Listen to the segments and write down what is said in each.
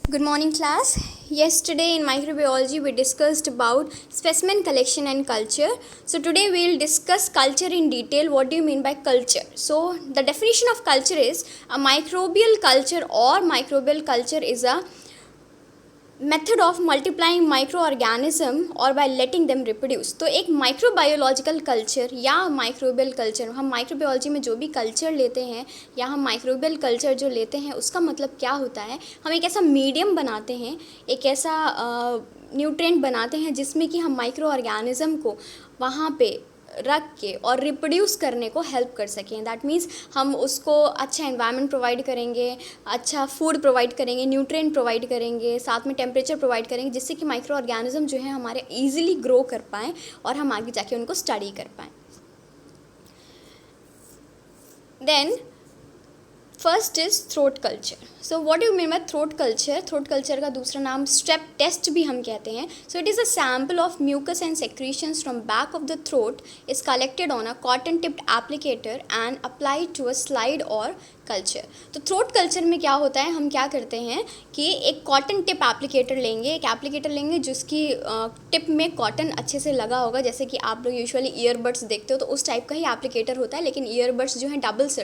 Good morning, class. Yesterday in microbiology we discussed about specimen collection and culture. So today we will discuss culture in detail. What do you mean by culture? So the definition of culture is a microbial culture or microbial culture is a method of multiplying micro organism और bye letting them reproduce. तो एक microbiological culture या microbial culture, हम microbiology में जो भी culture लेते हैं या हम माइक्रोबियल कल्चर जो लेते हैं उसका मतलब क्या होता है, हम एक ऐसा मीडियम बनाते हैं, एक ऐसा न्यूट्रिएंट बनाते हैं जिसमें कि हम माइक्रो ऑर्गेनिज्म को वहाँ पे रख के और रिप्रोड्यूस करने को हेल्प कर सकें। दैट मीन्स हम उसको अच्छा एनवायरनमेंट प्रोवाइड करेंगे, अच्छा फूड प्रोवाइड करेंगे, न्यूट्रिएंट प्रोवाइड करेंगे, साथ में टेम्परेचर प्रोवाइड करेंगे, जिससे कि माइक्रो ऑर्गेनिज्म जो है हमारे ईजिली ग्रो कर पाएँ और हम आगे जाके उनको स्टडी कर पाएँ। Then first is throat culture. So what do you mean by throat culture? Throat culture का दूसरा नाम स्ट्रेप टेस्ट भी हम कहते हैं। So it is a sample of mucus and secretions from back of the throat is collected on a cotton tipped applicator and applied to a slide और culture. तो throat culture में क्या होता है, हम क्या करते हैं कि एक कॉटन टिप एप्लीकेटर लेंगे, एक एप्लीकेटर लेंगे जिसकी टिप में कॉटन अच्छे से लगा होगा। जैसे कि आप लोग यूजुअली ईयरबड्स देखते हो तो उस टाइप का ही एप्लीकेटर होता है, लेकिन ईयरबड्स जो हैं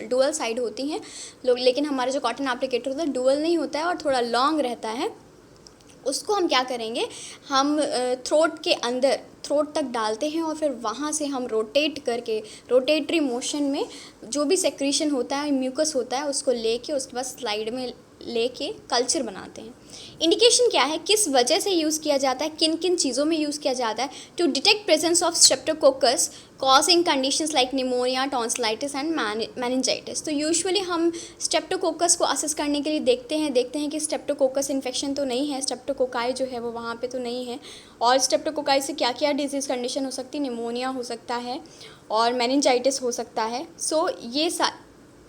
डुअल साइड होती हैं लोग, लेकिन हमारा जो कॉटन एप्लीकेटर होता है डुअल नहीं होता है और थोड़ा लॉन्ग रहता है। उसको हम क्या करेंगे, हम थ्रोट के अंदर थ्रोट तक डालते हैं और फिर वहाँ से हम रोटेट करके रोटेटरी मोशन में जो भी सेक्रीशन होता है, म्यूकस होता है, उसको लेके उसके बाद स्लाइड में लेके कल्चर बनाते हैं। इंडिकेशन क्या है, किस वजह से यूज़ किया जाता है, किन किन चीज़ों में यूज़ किया जाता है? To detect presence of streptococcus causing conditions like pneumonia, tonsillitis and meningitis. तो यूजुअली हम स्ट्रेप्टोकोकस को असेस करने के लिए देखते हैं कि स्ट्रेप्टोकोकस इन्फेक्शन तो नहीं है, स्ट्रेप्टोकोकाई जो है वो वहाँ पे तो नहीं है। और स्ट्रेप्टोकोकाई से क्या क्या डिजीज़ कंडीशन हो सकती है, निमोनिया हो सकता है और मेनिंजाइटिस हो सकता है। सो ये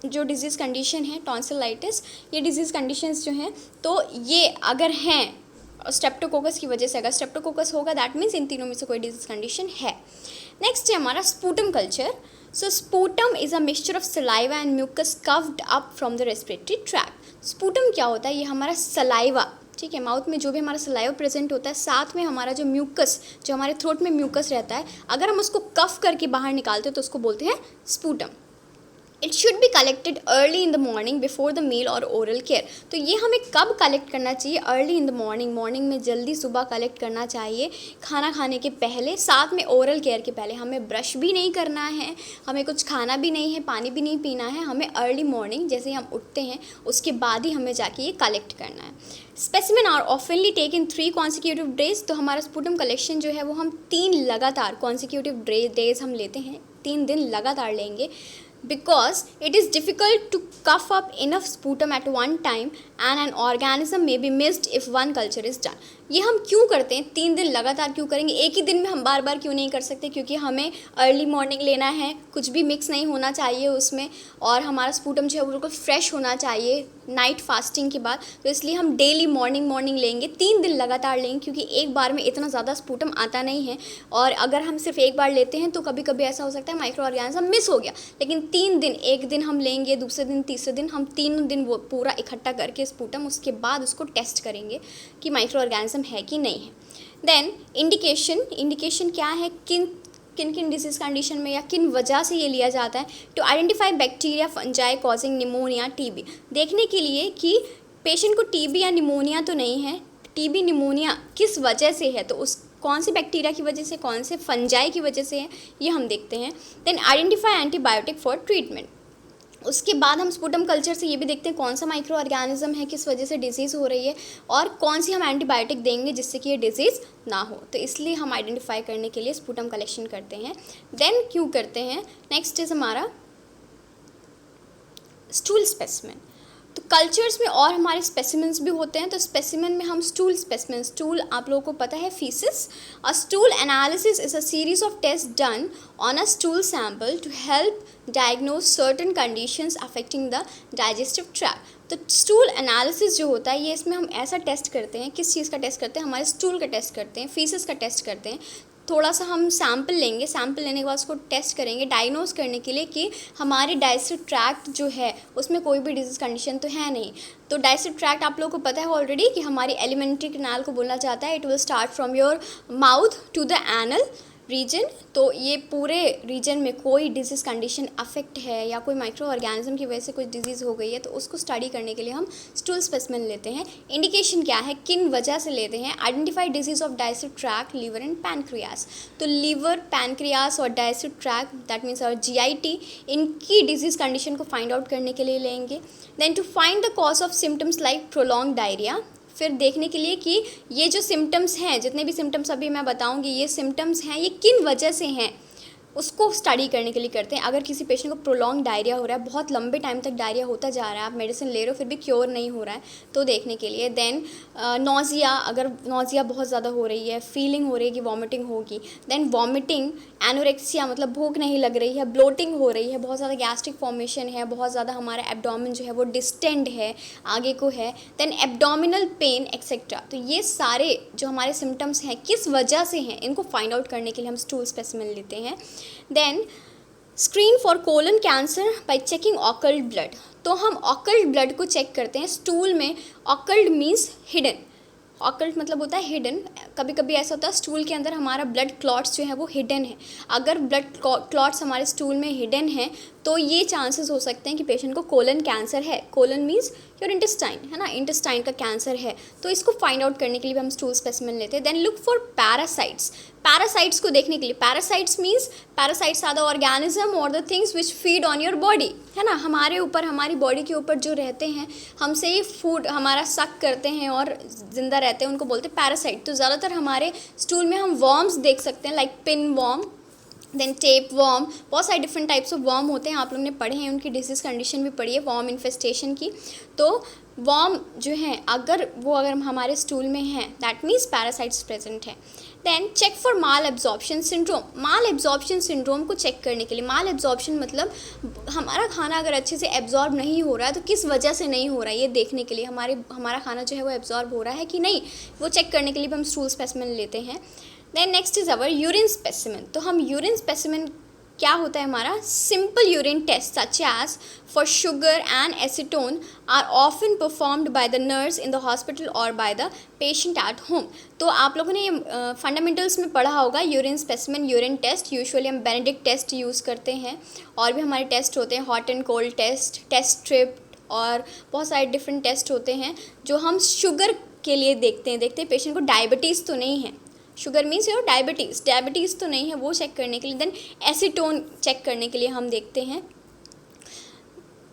जो डिजीज़ कंडीशन है, टॉन्सिलाइटिस, ये डिजीज़ कंडीशंस जो हैं तो ये अगर हैं स्ट्रेप्टोकोकस की वजह से, अगर स्ट्रेप्टोकोकस होगा दैट मीन्स इन तीनों में से कोई डिजीज़ कंडीशन है। नेक्स्ट है हमारा sputum culture. So sputum is a mixture of saliva and mucus coughed up from the respiratory tract. Sputum क्या होता है, ये हमारा सलाइवा, ठीक है, माउथ में जो भी हमारा सलाइवा प्रेजेंट होता है, साथ में हमारा जो म्यूकस, जो हमारे थ्रोट में म्यूकस रहता है, अगर हम उसको कफ करके बाहर निकालते हैं तो उसको बोलते हैं sputum. It should be collected early in the morning before the meal और ओरल केयर। तो ये हमें कब कलेक्ट करना चाहिए? अर्ली इन द मॉर्निंग में जल्दी सुबह कलेक्ट करना चाहिए, खाना खाने के पहले, साथ में ओरल केयर के पहले। हमें ब्रश भी नहीं करना है, हमें कुछ खाना भी नहीं है, पानी भी नहीं पीना है, हमें अर्ली मॉर्निंग जैसे ही हम उठते हैं उसके बाद ही हमें जाके ये कलेक्ट करना है। Specimen are oftenly take in 3 consecutive days. तो हमारा स्पूटम कलेक्शन जो है वो हम 3 लगातार कॉन्सिक्यूटिव डेज हम लेते हैं, 3 दिन लगातार लेंगे। Because it is difficult to cough up enough sputum at one time and an organism may be missed if one culture is done. ये हम क्यों करते हैं, 3 दिन लगातार क्यों करेंगे, एक ही दिन में हम बार बार क्यों नहीं कर सकते? क्योंकि हमें अर्ली मॉर्निंग लेना है, कुछ भी मिक्स नहीं होना चाहिए उसमें, और हमारा स्पूटम जो है वो बिल्कुल फ्रेश होना चाहिए नाइट फास्टिंग के बाद। तो इसलिए हम डेली मॉर्निंग लेंगे, 3 दिन लगातार लेंगे, क्योंकि एक बार में इतना ज़्यादा स्पूटम आता नहीं है। और अगर हम सिर्फ एक बार लेते हैं तो कभी कभी ऐसा हो सकता है माइक्रो ऑर्गेनिज्म मिस हो गया, लेकिन 3 दिन, एक दिन हम लेंगे, दूसरे दिन, तीसरे दिन, हम 3 दिन वो पूरा इकट्ठा करके स्पूटम, उसके बाद उसको टेस्ट करेंगे कि माइक्रो ऑर्गेनिज्म है कि नहीं है। देन इंडिकेशन क्या है, किन किन डिजीज़ कंडीशन में या किन वजह से ये लिया जाता है? To identify bacteria, fungi causing pneumonia, TB. देखने के लिए कि पेशेंट को टीबी या निमोनिया तो नहीं है, टीबी निमोनिया किस वजह से है, तो उस कौन से बैक्टीरिया की वजह से, कौन से फंजाई की वजह से है, ये हम देखते हैं। Then identify antibiotic for treatment. उसके बाद हम स्पूटम कल्चर से ये भी देखते हैं कौन सा माइक्रो ऑर्गेनिज्म है, किस वजह से डिजीज़ हो रही है, और कौन सी हम एंटीबायोटिक देंगे जिससे कि ये डिजीज़ ना हो। तो इसलिए हम आइडेंटिफाई करने के लिए स्पूटम कलेक्शन करते हैं। देन क्यों करते हैं? नेक्स्ट इज़ हमारा स्टूल स्पेसिमेन। तो कल्चर्स में और हमारे स्पेसिमेंस भी होते हैं। तो स्पेसिमेन में हम स्टूल स्पेसिमेन, स्टूल आप लोगों को पता है feces. A stool analysis is a series of test done on a stool sample to help diagnose certain conditions affecting the digestive tract. तो स्टूल एनालिसिस जो होता है ये, इसमें हम ऐसा टेस्ट करते हैं, किस चीज़ का टेस्ट करते हैं? हमारे स्टूल का टेस्ट करते हैं, फीसिस का टेस्ट करते हैं, थोड़ा सा हम सैम्पल लेंगे, सैम्पल लेने के बाद उसको टेस्ट करेंगे डायग्नोज करने के लिए कि हमारे डाइजेस्टिव ट्रैक्ट जो है उसमें कोई भी डिजीज़ कंडीशन तो है नहीं। तो डाइजेस्टिव ट्रैक्ट आप लोगों को पता है ऑलरेडी कि हमारी एलिमेंट्री कैनाल को बोला जाता है, it will start from your mouth to the anal region. तो ये पूरे रीजन में कोई डिजीज़ कंडीशन अफेक्ट है या कोई माइक्रो ऑर्गेनिज्म की वजह से कुछ डिजीज़ हो गई है तो उसको स्टडी करने के लिए हम स्टूल स्पेसिमेन लेते हैं। इंडिकेशन क्या है, किन वजह से लेते हैं, identify disease of digestive tract, liver and pancreas. तो लीवर, पैनक्रियास और डाइजेस्टिव ट्रैक्ट दैट मीन्स और जीआईटी, इनकी डिजीज़ कंडीशन को फाइंड आउट करने के लिए लेंगे। Then to find the cause of symptoms like prolong diarrhoea, फिर देखने के लिए कि ये जो सिम्टम्स हैं, जितने भी सिम्टम्स अभी मैं बताऊंगी, ये सिम्टम्स हैं ये किन वजह से हैं, उसको स्टडी करने के लिए करते हैं। अगर किसी पेशेंट को प्रोलॉन्ग डायरिया हो रहा है, बहुत लंबे टाइम तक डायरिया होता जा रहा है, आप मेडिसिन ले रहे हो फिर भी क्योर नहीं हो रहा है, तो देखने के लिए। देन नोज़िया, अगर नोज़िया बहुत ज़्यादा हो रही है, फीलिंग हो रही है कि वॉमिटिंग होगी, देन वॉमिटिंग, एनोरेक्सिया मतलब भूख नहीं लग रही है, ब्लोटिंग हो रही है, बहुत ज़्यादा गैस्ट्रिक फॉर्मेशन है, बहुत ज़्यादा हमारा एब्डोमेन जो है वो डिस्टेंड है, आगे को है, देन एब्डोमिनल पेन एक्सेट्रा। तो ये सारे जो हमारे सिम्टम्स हैं किस वजह से हैं, इनको फाइंड आउट करने के लिए हम स्टूल स्पेसिमेन लेते हैं। Then screen for colon cancer by checking occult blood. तो हम ऑकल्ट ब्लड को चेक करते हैं स्टूल में। ऑकल्ट मीन्स हिडन, ऑकल्ट मतलब होता है हिडन। कभी कभी ऐसा होता है स्टूल के अंदर हमारा ब्लड क्लॉट्स जो है वो हिडन है। अगर ब्लड क्लॉट्स हमारे स्टूल में हिडन है तो ये चांसेस हो सकते हैं कि पेशेंट को कोलन कैंसर है। कोलन मीन्स योर इंटेस्टाइन, है ना, इंटेस्टाइन का कैंसर है। तो इसको फाइंड आउट करने के लिए भी हम स्टूल स्पेसिमेन लेते हैं। Then look for parasites, parasites को देखने के लिए। Parasites means parasites are the organism और the things which feed on your body, है ना, हमारे ऊपर, हमारी बॉडी के ऊपर जो रहते हैं, हमसे ये फूड हमारा सक करते हैं और ज़िंदा रहते हैं, उनको बोलते हैं पैरासाइट। तो ज़्यादातर हमारे स्टूल में हम वर्म्स देख सकते हैं, like pin worm, then tape worm, बहुत सारे डिफरेंट टाइप्स ऑफ वर्म होते हैं, आप लोगों ने पढ़े हैं, उनकी डिजीज़ कंडीशन भी पढ़ी है वर्म इन्फेस्टेशन की। तो वर्म जो हैं अगर हमारे स्टूल में हैं दैट मीन्स पैरासाइट्स प्रेजेंट है। Then check for malabsorption syndrome. Malabsorption syndrome को चेक करने के लिए, माल एब्जॉर्प्शन मतलब हमारा खाना अगर अच्छे से एब्जॉर्ब नहीं हो रहा है तो किस वजह से नहीं हो रहा है, ये देखने के लिए हमारा खाना जो है वो एब्जॉर्ब हो रहा है कि नहीं, वो चेक करने के लिए भी हम स्टूल स्पेसिमेन लेते हैं। Then next is our urine specimen. तो हम यूरिन स्पेसिमेन क्या होता है हमारा, simple urine test such as for sugar and acetone are often performed by the nurse in the hospital और by the patient at home. तो आप लोगों ने ये फंडामेंटल्स में पढ़ा होगा urine specimen, urine test. Usually हम बेनेडिक्ट टेस्ट यूज़ करते हैं और भी हमारे टेस्ट होते हैं, hot and cold test, test strip और बहुत सारे डिफरेंट टेस्ट होते हैं जो हम शुगर के लिए देखते हैं पेशेंट को डायबिटीज़ तो नहीं है, शुगर मीन्स योर डायबिटीज़ तो नहीं है, वो चेक करने के लिए। देन एसीटोन चेक करने के लिए हम देखते हैं।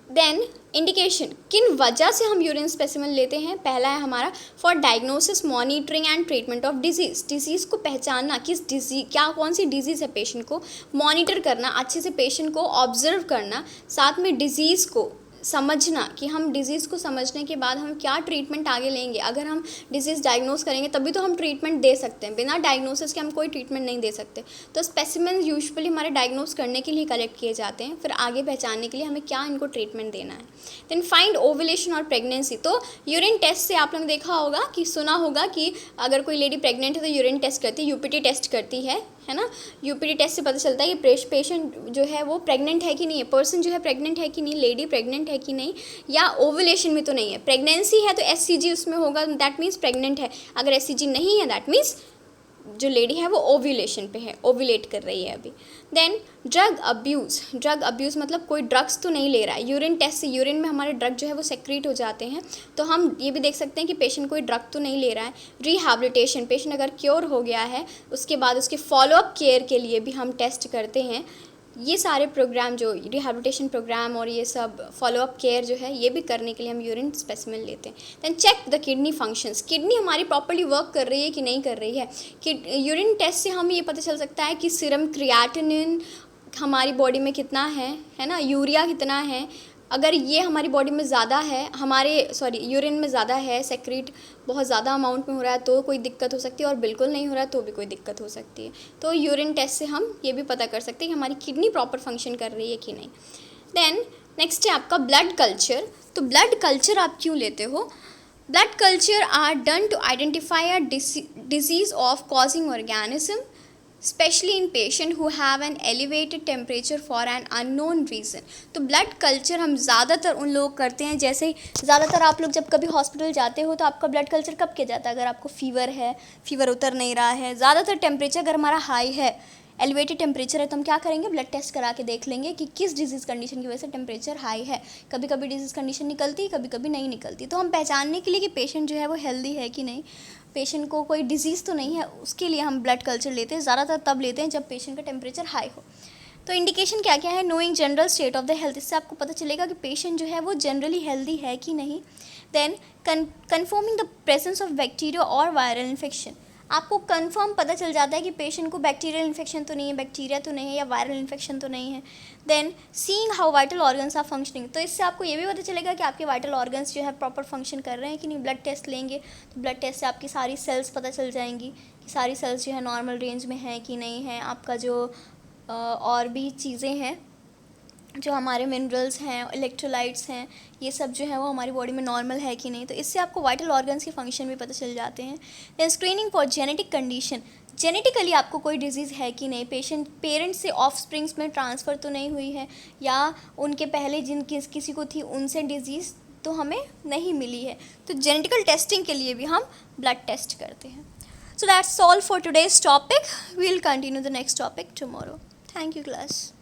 देन इंडिकेशन, किन वजह से हम यूरिन स्पेसिमेन लेते हैं, पहला है हमारा for diagnosis, monitoring and treatment of disease को पहचानना, किस डिजीज़, कौन सी डिजीज़ है पेशेंट को मॉनिटर करना, अच्छे से पेशेंट को ऑब्जर्व करना, साथ में डिजीज़ को समझना कि हम डिज़ीज़ को समझने के बाद हम क्या ट्रीटमेंट आगे लेंगे। अगर हम डिज़ीज़ डायग्नोस करेंगे तभी तो हम ट्रीटमेंट दे सकते हैं, बिना डायग्नोसिस के हम कोई ट्रीटमेंट नहीं दे सकते। तो स्पेसिमेन यूजुअली हमारे डायग्नोस करने के लिए कलेक्ट किए जाते हैं, फिर आगे पहचानने के लिए हमें क्या इनको ट्रीटमेंट देना है। देन फाइंड ओवुलेशन और प्रेगनेंसी। तो यूरिन टेस्ट से आप लोगों ने देखा होगा कि सुना होगा कि अगर कोई लेडी प्रेग्नेंट है तो यूरिन टेस्ट करती है, यूपीटी टेस्ट करती है ना। यूपीटी टेस्ट से पता चलता है कि पेशेंट जो है वो प्रेग्नेंट है कि नहीं है, पर्सन जो है प्रेग्नेंट है कि नहीं, लेडी प्रेग्नेंट है कि नहीं, या ओवुलेशन में तो नहीं है। प्रेगनेंसी है तो एससीजी उसमें होगा, दैट मीन्स प्रेग्नेंट है। अगर एससीजी नहीं है दैट मीन्स जो लेडी है वो ओव्यूलेशन पे है, ओव्यूलेट कर रही है अभी। देन ड्रग अब्यूज़ मतलब कोई ड्रग्स तो नहीं ले रहा है। यूरिन टेस्ट से यूरिन में हमारे ड्रग जो है वो सेक्रीट हो जाते हैं, तो हम ये भी देख सकते हैं कि पेशेंट कोई ड्रग तो नहीं ले रहा है। रिहैबिलिटेशन, पेशेंट अगर क्योर हो गया है उसके बाद उसके फॉलोअप केयर के लिए भी हम टेस्ट करते हैं। ये सारे प्रोग्राम जो रिहैबिलिटेशन प्रोग्राम और ये सब फॉलोअप केयर जो है ये भी करने के लिए हम यूरिन स्पेसिमेन लेते हैं। Then check the kidney functions, kidney हमारी प्रॉपर्ली वर्क कर रही है कि नहीं कर रही है। कि यूरिन टेस्ट से हमें ये पता चल सकता है कि सीरम क्रिएटिनिन हमारी बॉडी में कितना है ना, यूरिया कितना है। अगर ये हमारी बॉडी में ज़्यादा है, यूरिन में ज़्यादा है, सेक्रीट बहुत ज़्यादा अमाउंट में हो रहा है तो कोई दिक्कत हो सकती है, और बिल्कुल नहीं हो रहा है तो भी कोई दिक्कत हो सकती है। तो यूरिन टेस्ट से हम ये भी पता कर सकते हैं कि हमारी किडनी प्रॉपर फंक्शन कर रही है कि नहीं। देन नेक्स्ट है आपका ब्लड कल्चर। तो ब्लड कल्चर आप क्यों लेते हो? Blood culture are done to identify a disease of causing organism specially in patient who have an elevated temperature for an unknown reason. तो ब्लड कल्चर हम ज़्यादातर उन लोग करते हैं, जैसे ज़्यादातर आप लोग जब कभी हॉस्पिटल जाते हो तो आपका ब्लड कल्चर कब किया जाता है? अगर आपको फीवर है, फीवर उतर नहीं रहा है, ज़्यादातर टेम्परेचर अगर हमारा हाई है, एलिवेटेड टेम्परेचर है, तो हम क्या करेंगे? ब्लड टेस्ट करा के देख लेंगे कि किस डिजीज़ कंडीशन की वजह से टेम्परेचर हाई है। कभी कभी डिजीज़ कंडीशन निकलती, कभी कभी नहीं निकलती। तो हम पहचानने के लिए कि पेशेंट जो है वो हेल्दी है कि नहीं, पेशेंट को कोई डिजीज़ तो नहीं है, उसके लिए हम ब्लड कल्चर लेते हैं। ज़्यादातर तब लेते हैं जब पेशेंट का टेम्परेचर हाई हो। तो इंडिकेशन क्या क्या है? Knowing general state of the health, इससे आपको पता चलेगा कि पेशेंट जो है वो जनरली हेल्दी है कि नहीं। Then confirming the presence of bacteria और वायरल इन्फेक्शन, आपको कंफर्म पता चल जाता है कि पेशेंट को बैक्टीरियल इन्फेक्शन तो नहीं है, बैक्टीरिया तो नहीं है, या वायरल इन्फेक्शन तो नहीं है। Then seeing how vital organs are functioning, तो इससे आपको ये भी पता चलेगा कि आपके वाइटल ऑर्गन्स जो है प्रॉपर फंक्शन कर रहे हैं कि नहीं। ब्लड टेस्ट लेंगे तो ब्लड टेस्ट से आपकी सारी सेल्स पता चल जाएंगी कि सारी सेल्स जो है नॉर्मल रेंज में हैं कि नहीं है। आपका जो और भी चीज़ें हैं, जो हमारे मिनरल्स हैं, इलेक्ट्रोलाइट्स हैं, ये सब जो है वो हमारी बॉडी में नॉर्मल है कि नहीं। तो इससे आपको वाइटल ऑर्गन्स के फंक्शन भी पता चल जाते हैं। Then screening for genetic condition, genetically आपको कोई डिजीज़ है कि नहीं, पेरेंट्स से ऑफ स्प्रिंग्स में ट्रांसफ़र तो नहीं हुई है, या उनके पहले किसी को थी उनसे डिजीज़ तो हमें नहीं मिली है। तो जेनेटिकल टेस्टिंग के लिए भी हम ब्लड टेस्ट करते हैं। So that's all for today's topic. We will continue the next topic tomorrow. Thank you class.